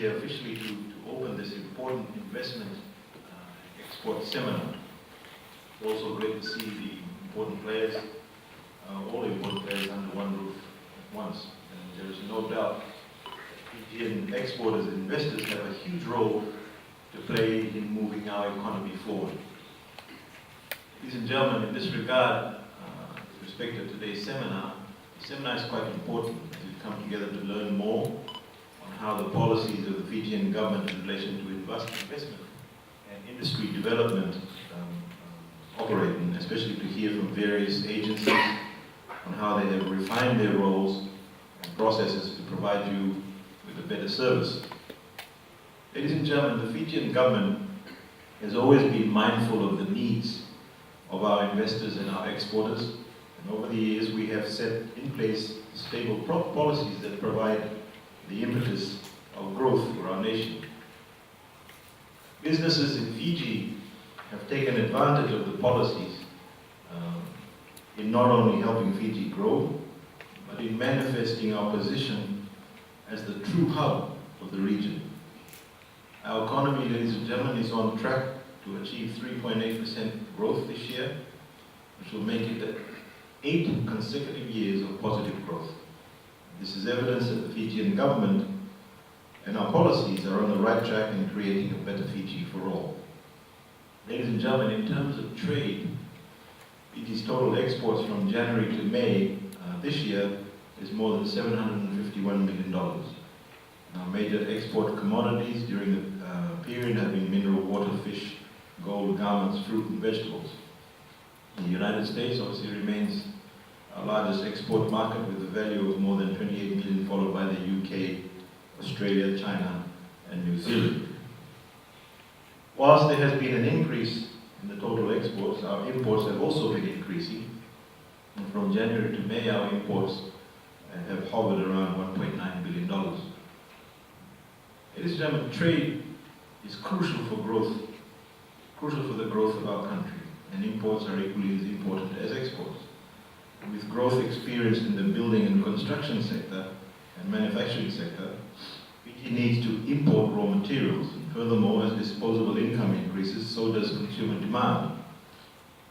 here officially to open this important investment export seminar. It's also great to see the important players, all the important players under one roof at once. And there is no doubt that Fijian exporters and investors have a huge role to play in moving our economy forward. Ladies and gentlemen, in this regard, with respect to today's seminar, the seminar is quite important as we come together to learn more on how the policies of the Fijian government in relation to investment and industry development operate, and especially to hear from various agencies on how they have refined their roles and processes to provide you with a better service. Ladies and gentlemen, the Fijian government has always been mindful of the needs of our investors and our exporters, and over the years we have set in place stable policies that provide the impetus of growth for our nation. Businesses in Fiji have taken advantage of the policies in not only helping Fiji grow, but in manifesting our position as the true hub of the region. Our economy, ladies and gentlemen, is on track to achieve 3.8% growth this year, which will make it 8 consecutive years of positive growth. This is evidence that the Fijian government and our policies are on the right track in creating a better Fiji for all. Ladies and gentlemen, in terms of trade, Fiji's total exports from January to May this year is more than $751 million. Our major export commodities during the period have been mineral water, fish, gold, garments, fruit and vegetables. The United States obviously remains our largest export market with a value of more than 28 million, followed by the UK, Australia, China and New Zealand. Whilst there has been an increase in the total exports, our imports have also been increasing. And from January to May, our imports have hovered around $1.9 billion. Ladies and gentlemen, trade is crucial for growth, crucial for the growth of our country, and imports are equally as important as exports. With growth experienced in the building and construction sector and manufacturing sector, Fiji needs to import raw materials. And furthermore, as disposable income increases, so does consumer demand.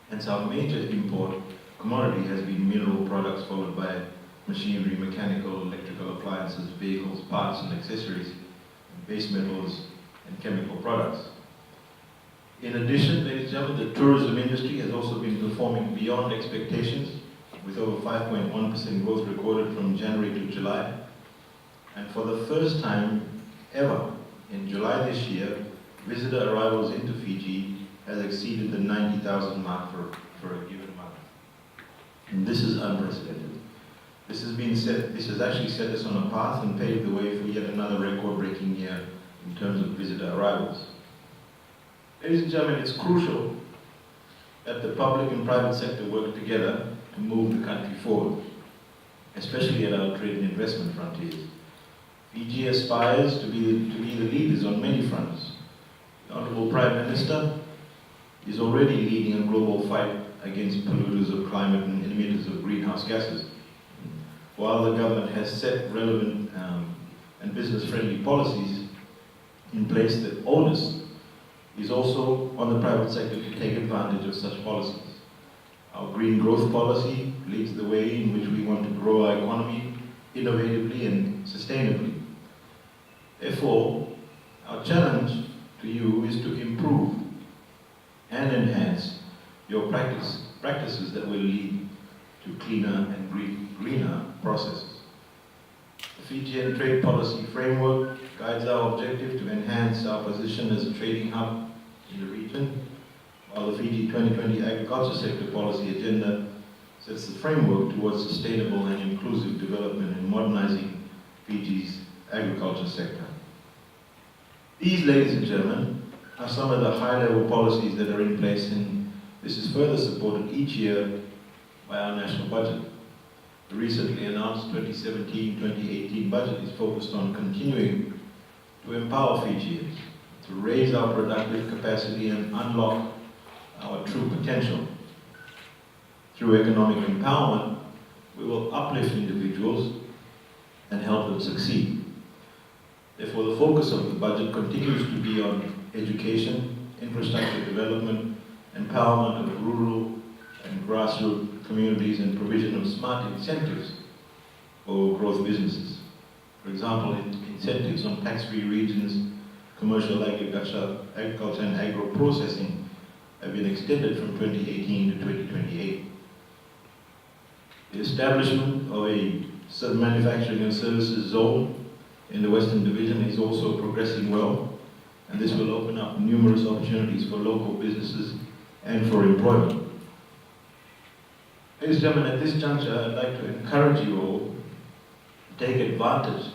Hence, our major import commodity has been mineral products, followed by machinery, mechanical, electrical appliances, vehicles, parts and accessories, base metals and chemical products. In addition, ladies and gentlemen, the tourism industry has also been performing beyond expectations, with over 5.1% growth recorded from January to July. And for the first time ever, in July this year, visitor arrivals into Fiji has exceeded the 90,000 mark for a given month. And this is unprecedented. This has actually set us on a path and paved the way for yet another record-breaking year in terms of visitor arrivals. Ladies and gentlemen, it's crucial that the public and private sector work together to move the country forward, especially at our trade and investment frontiers. Fiji aspires to be the leaders on many fronts. The Honourable Prime Minister is already leading a global fight against polluters of climate and emitters of greenhouse gases. While the government has set relevant and business-friendly policies in place, the onus is also on the private sector to take advantage of such policies. Our green growth policy leads the way in which we want to grow our economy innovatively and sustainably. Therefore, our challenge to you is to improve and enhance your practices that will lead to cleaner and greener processes. The Fijian Trade Policy Framework guides our objective to enhance our position as a trading hub in the region, while the Fiji 2020 Agriculture Sector Policy Agenda sets the framework towards sustainable and inclusive development and modernizing Fiji's agriculture sector. These, ladies and gentlemen, are some of the high-level policies that are in place, and this is further supported each year by our national budget. The recently announced 2017-2018 budget is focused on continuing to empower Fijians, to raise our productive capacity and unlock our true potential. Through economic empowerment, we will uplift individuals and help them succeed. Therefore, the focus of the budget continues to be on education, infrastructure development, empowerment of rural and grassroots communities, and provision of smart incentives for growth businesses. For example, incentives on tax-free regions, commercial agriculture and agro-processing have been extended from 2018 to 2028. The establishment of a manufacturing and services zone in the Western Division is also progressing well, and this will open up numerous opportunities for local businesses and for employment. Ladies and gentlemen, at this juncture, I'd like to encourage you all to take advantage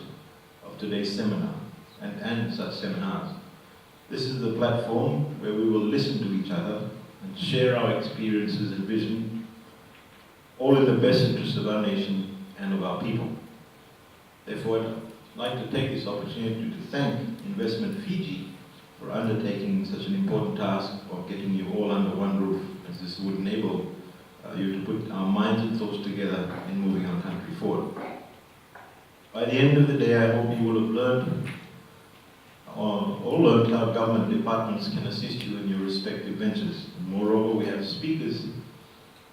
of today's seminar and such seminars. This is the platform where we will listen to each other and share our experiences and vision, all in the best interest of our nation and of our people. Therefore, I'd like to take this opportunity to thank Investment Fiji for undertaking such an important task of getting you all under one roof, as this would enable you to put our minds and thoughts together in moving our country forward. By the end of the day, I hope you will have learned how government departments can assist you in your respective ventures. Moreover, we have speakers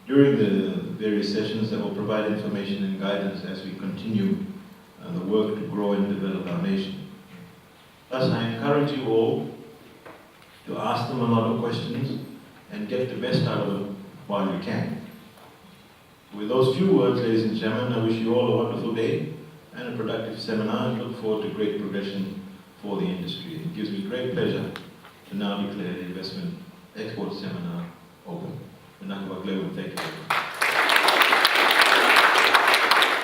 during the various sessions that will provide information and guidance as we continue the work to grow and develop our nation. Thus, I encourage you all to ask them a lot of questions and get the best out of them while you can. With those few words, ladies and gentlemen, I wish you all a wonderful day and a productive seminar, and look forward to great progression for the industry. It gives me great pleasure to now declare the Investment Export Seminar open.